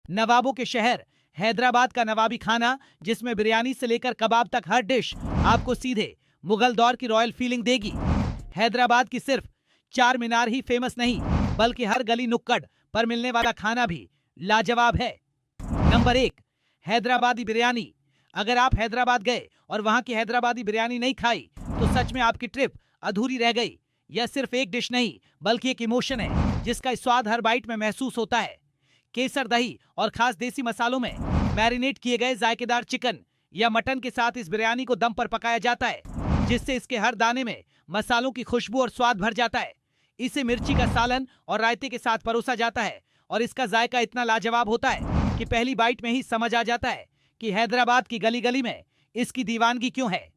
नवाबों के शहर हैदराबाद का नवाबी खाना, जिसमें बिरयानी से लेकर कबाब तक हर डिश आपको सीधे मुगल दौर की रॉयल फीलिंग देगी। हैदराबाद की सिर्फ चार मीनार ही फेमस नहीं, बल्कि हर गली नुक्कड़ पर मिलने वाला खाना भी लाजवाब है। नंबर 1, हैदराबादी बिरयानी। अगर आप हैदराबाद गए और वहां की हैदराबादी बिरयानी नहीं खाई तो सच में आपकी ट्रिप अधूरी रह गई। यह सिर्फ एक डिश नहीं, बल्कि एक इमोशन है जिसका स्वाद हर बाइट में महसूस होता है। केसर दही और खास देसी मसालों में मैरिनेट किए गए जायकेदार चिकन या मटन के साथ इस बिरयानी को दम पर पकाया जाता है, जिससे इसके हर दाने में मसालों की खुशबू और स्वाद भर जाता है। इसे मिर्ची का सालन और रायते के साथ परोसा जाता है और इसका जायका इतना लाजवाब होता है कि पहली बाइट में ही समझ आ जाता है कि हैदराबाद की गली गली में इसकी दीवानगी क्यों है।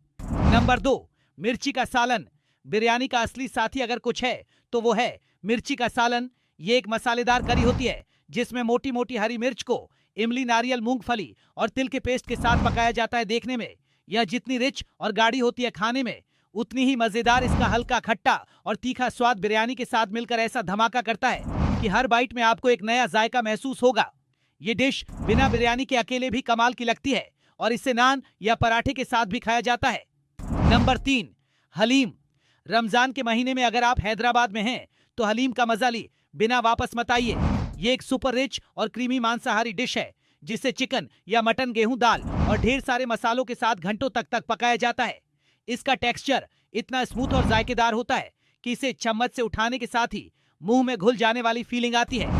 नंबर 2, मिर्ची का सालन। बिरयानी का असली साथी अगर कुछ है तो वो है मिर्ची का सालन। ये एक मसालेदार करी होती है जिसमें मोटी मोटी हरी मिर्च को इमली, नारियल, मूंगफली और तिल के पेस्ट के साथ पकाया जाता है। देखने में यह जितनी रिच और गाढ़ी होती है, खाने में उतनी ही मजेदार। इसका हल्का खट्टा और तीखा स्वाद बिरयानी के साथ मिलकर ऐसा धमाका करता है कि हर बाइट में आपको एक नया जायका महसूस होगा। ये डिश बिना बिरयानी के अकेले भी कमाल की लगती है और इसे नान या पराठे के साथ भी खाया जाता है। नंबर 3, हलीम। रमजान के महीने में अगर आप हैदराबाद में हैं तो हलीम का मजा ली बिना वापस मत आइए। ये एक सुपर रिच और क्रीमी मांसाहारी डिश है जिसे चिकन या मटन, गेहूं, दाल और ढेर सारे मसालों के साथ घंटों तक पकाया जाता है। इसका टेक्सचर इतना स्मूथ और जायकेदार होता है कि इसे चम्मच से उठाने के साथ ही मुंह में घुल जाने वाली फीलिंग आती है।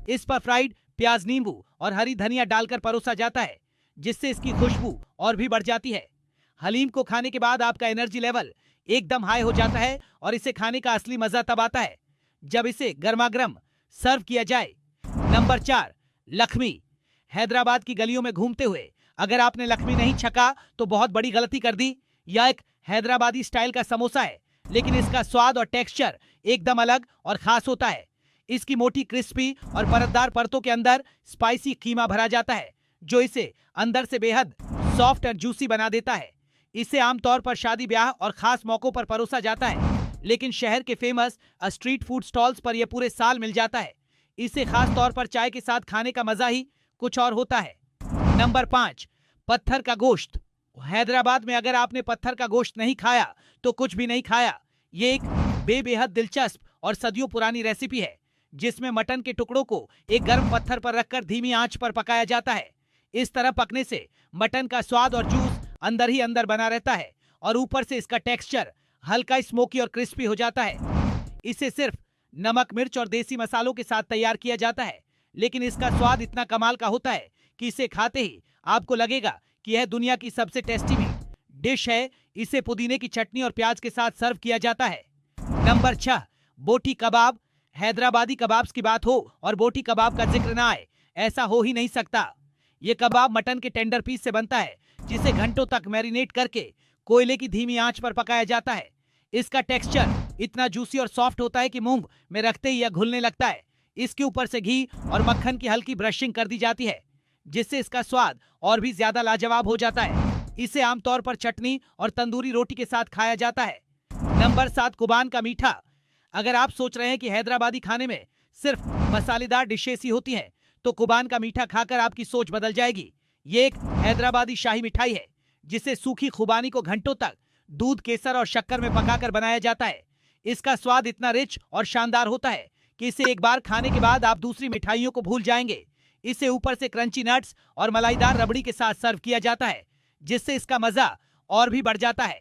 इस पर फ्राइड प्याज, नींबू और हरी धनिया डालकर परोसा जाता है, जिससे इसकी खुशबू और भी बढ़ जाती है। हलीम को खाने के बाद आपका एनर्जी लेवल एकदम हाई हो जाता है और इसे खाने का असली मजा तब आता है जब इसे गर्मा-गर्म सर्व किया जाए। नंबर 4, लखमी। हैदराबाद की गलियों में घूमते हुए अगर आपने लखमी नहीं छका तो बहुत बड़ी गलती कर दी। यह एक हैदराबादी स्टाइल का समोसा है, लेकिन इसका स्वाद और टेक्सचर एकदम अलग और खास होता है। इसकी मोटी, क्रिस्पी और परतदार परतों के अंदर स्पाइसी कीमा भरा जाता है, जो इसे अंदर से बेहद सॉफ्ट और जूसी बना देता है। इसे आमतौर पर शादी, ब्याह और खास मौकों पर परोसा जाता है, लेकिन शहर के फेमस स्ट्रीट फूड स्टॉल्स पर यह पूरे साल मिल जाता है। इसे खास तौर पर चाय के साथ खाने का मजा ही कुछ और होता है। नंबर 5, पत्थर का गोश्त। हैदराबाद में अगर आपने पत्थर का गोश्त नहीं खाया तो कुछ भी नहीं खाया। ये एक बेहद दिलचस्प और सदियों पुरानी रेसिपी है जिसमें मटन के टुकड़ों को एक गर्म पत्थर पर रखकर धीमी आंच पर पकाया जाता है। इस तरह पकने से मटन का स्वाद और जूस अंदर ही अंदर बना रहता है और ऊपर से इसका टेक्सचर हल्का स्मोकी और क्रिस्पी हो जाता है। इसे सिर्फ नमक, मिर्च और देसी मसालों के साथ तैयार किया जाता है, लेकिन इसका स्वाद इतना कमाल का होता है कि इसे खाते ही आपको लगेगा कि यह दुनिया की सबसे टेस्टी डिश है। इसे पुदीने की चटनी और प्याज के साथ सर्व किया जाता है। नंबर 6, बोटी कबाब। हैदराबादी कबाब्स की बात हो और बोटी कबाब का जिक्र ना आए, ऐसा हो ही नहीं सकता। ये कबाब मटन के टेंडर पीस से बनता है, जिसे घंटों तक मैरिनेट करके कोयले की धीमी आंच पर पकाया जाता है। इसका टेक्सचर इतना जूसी और सॉफ्ट होता है कि मुंह में रखते ही यह घुलने लगता है। इसके ऊपर से घी और मक्खन की हल्की ब्रशिंग कर दी जाती है, जिससे इसका स्वाद और भी ज्यादा लाजवाब हो जाता है। इसे आमतौर पर चटनी और तंदूरी रोटी के साथ खाया जाता है। नंबर 7, कुबान का मीठा। अगर आप सोच रहे हैं कि हैदराबादी खाने में सिर्फ मसालेदार डिशेस ही होती हैं, तो कुबान का मीठा खाकर आपकी सोच बदल जाएगी। ये एक हैदराबादी शाही मिठाई है जिसे सूखी खुबानी को घंटों तक दूध, केसर और शक्कर में पकाकर बनाया जाता है। इसका स्वाद इतना रिच और शानदार होता है कि इसे एक बार खाने के बाद आप दूसरी मिठाइयों को भूल जाएंगे। इसे ऊपर से क्रंची नट्स और मलाईदार रबड़ी के साथ सर्व किया जाता है, जिससे इसका मजा और भी बढ़ जाता है।